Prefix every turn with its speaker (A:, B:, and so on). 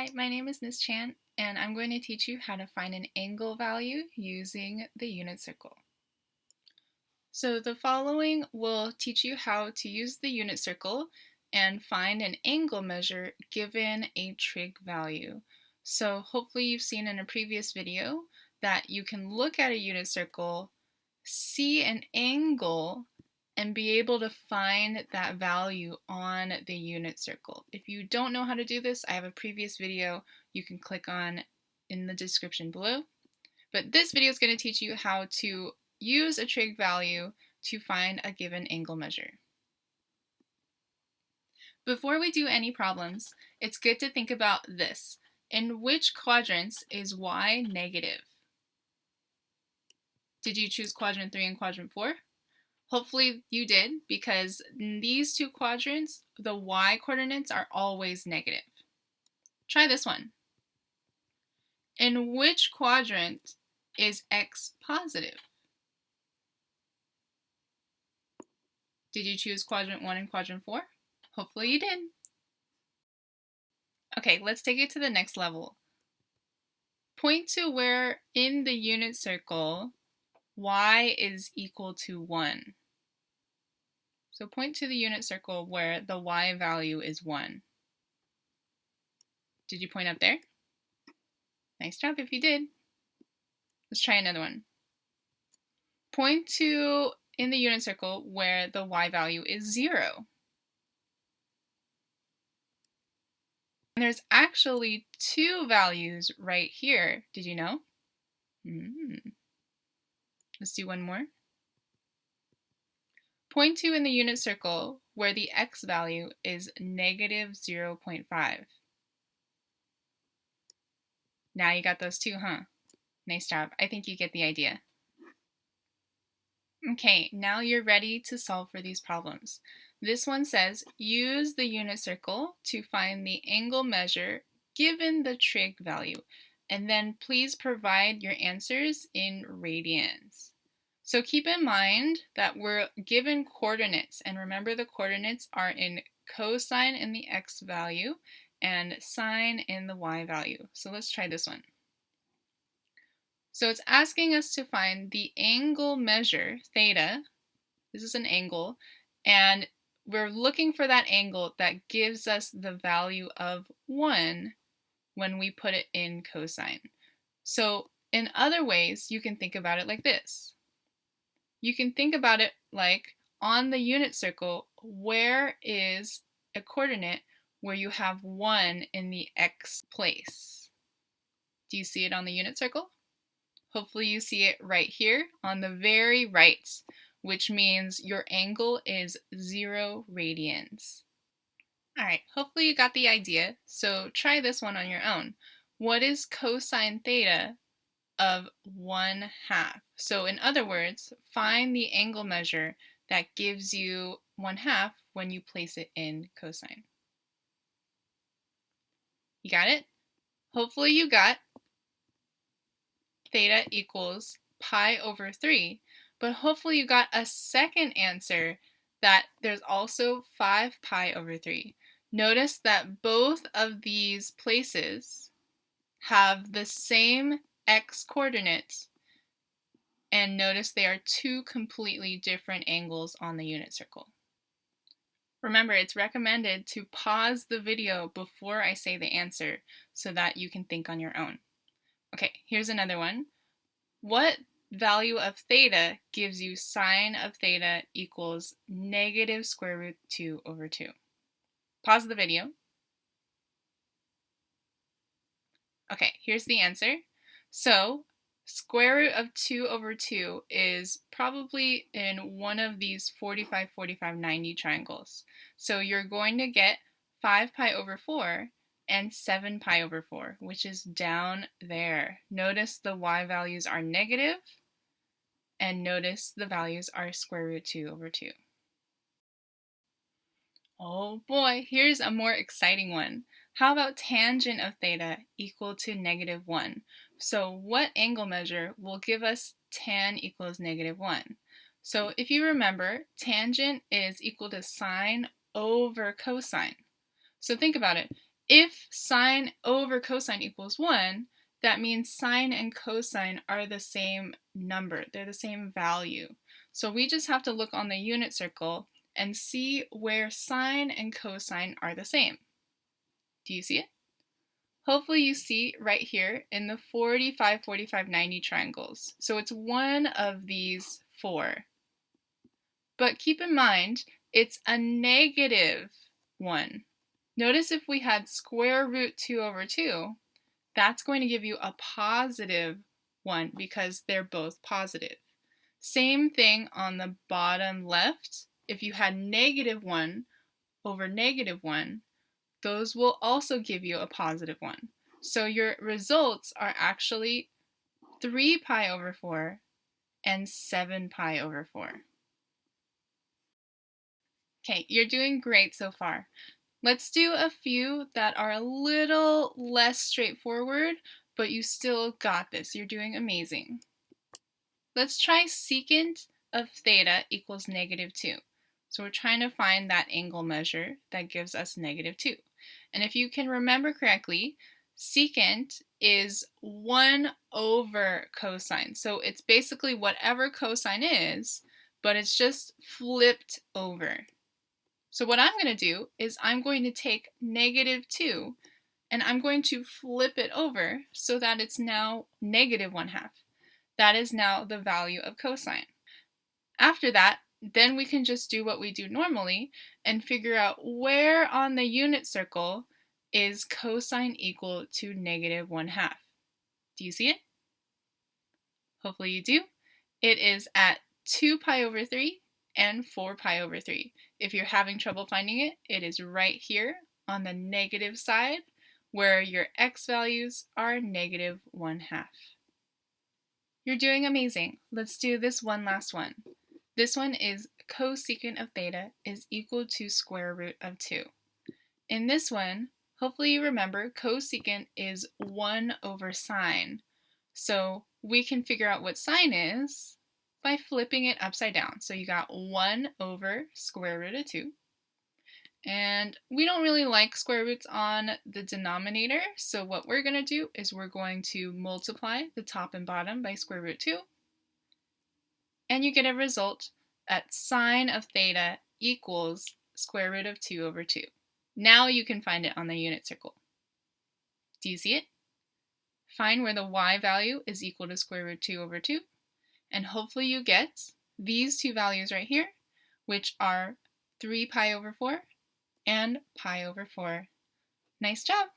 A: Hi, my name is Ms. Chan, and I'm going to teach you how to find an angle value using the unit circle. So the following will teach you how to use the unit circle and find an angle measure given a trig value. So hopefully you've seen in a previous video that you can look at a unit circle, see an angle, and be able to find that value on the unit circle. If you don't know how to do this, I have a previous video you can click on in the description below. But this video is going to teach you how to use a trig value to find a given angle measure. Before we do any problems, it's good to think about this. In which quadrants is y negative? Did you choose quadrant 3 and quadrant 4? Hopefully you did, because in these two quadrants, the y coordinates are always negative. Try this one. In which quadrant is x positive? Did you choose quadrant 1 and quadrant 4? Hopefully you did. Okay, let's take it to the next level. Point to where in the unit circle y is equal to 1. So point to the unit circle where the y value is 1. Did you point up there? Nice job if you did. Let's try another one. Point to in the unit circle where the y value is 0. And there's actually two values right here. Did you know? Let's do one more. Point to in the unit circle where the x value is negative 0.5. Now you got those two, huh? Nice job. I think you get the idea. Okay, now you're ready to solve for these problems. This one says, use the unit circle to find the angle measure given the trig value, and then please provide your answers in radians. So keep in mind that we're given coordinates, and remember the coordinates are in cosine in the x value and sine in the y value. So let's try this one. So it's asking us to find the angle measure, theta. This is an angle, and we're looking for that angle that gives us the value of 1 when we put it in cosine. So in other ways, you can think about it like this. You can think about it like on the unit circle, where is a coordinate where you have 1 in the x place? Do you see it on the unit circle? Hopefully you see it right here on the very right, which means your angle is 0 radians. Alright, hopefully you got the idea, so try this one on your own. What is cosine theta of 1/2? So in other words, find the angle measure that gives you 1/2 when you place it in cosine. You got it? Hopefully you got theta equals pi over 3, but hopefully you got a second answer that there's also 5 pi over 3. Notice that both of these places have the same x coordinates, and notice they are two completely different angles on the unit circle. Remember, it's recommended to pause the video before I say the answer so that you can think on your own. Okay, here's another one. What value of theta gives you sine of theta equals negative square root 2 over 2? Pause the video. Okay, here's the answer. So, square root of 2 over 2 is probably in one of these 45, 45, 90 triangles. So you're going to get 5 pi over 4 and 7 pi over 4, which is down there. Notice the y values are negative, and notice the values are square root 2 over 2. Oh boy, here's a more exciting one. How about tangent of theta equal to negative 1? So what angle measure will give us tan equals negative 1? So if you remember, tangent is equal to sine over cosine. So think about it. If sine over cosine equals 1, that means sine and cosine are the same number. They're the same value. So we just have to look on the unit circle and see where sine and cosine are the same. Do you see it? Hopefully you see right here in the 45, 45, 90 triangles. So it's one of these four. But keep in mind, it's a negative 1. Notice if we had square root 2 over 2, that's going to give you a positive 1 because they're both positive. Same thing on the bottom left. If you had negative 1 over negative 1, those will also give you a positive 1. So your results are actually 3 pi over 4 and 7 pi over 4. Okay, you're doing great so far. Let's do a few that are a little less straightforward, but you still got this. You're doing amazing. Let's try secant of theta equals negative 2. So we're trying to find that angle measure that gives us negative 2. And if you can remember correctly, secant is 1 over cosine. So it's basically whatever cosine is, but it's just flipped over. So what I'm going to do is I'm going to take negative 2 and I'm going to flip it over so that it's now negative 1/2. That is now the value of cosine. After that, then we can just do what we do normally and figure out where on the unit circle is cosine equal to negative 1/2. Do you see it? Hopefully you do. It is at 2 pi over 3 and 4 pi over 3. If you're having trouble finding it, it is right here on the negative side where your x values are negative 1/2. You're doing amazing. Let's do this one last one. This one is cosecant of theta is equal to square root of 2. In this one, hopefully you remember cosecant is 1 over sine. So we can figure out what sine is by flipping it upside down. So you got 1 over square root of 2. And we don't really like square roots on the denominator, so what we're going to do is we're going to multiply the top and bottom by square root 2. And you get a result that sine of theta equals square root of 2 over 2. Now you can find it on the unit circle. Do you see it? Find where the y value is equal to square root 2 over 2. And hopefully you get these two values right here, which are 3 pi over 4 and pi over 4. Nice job!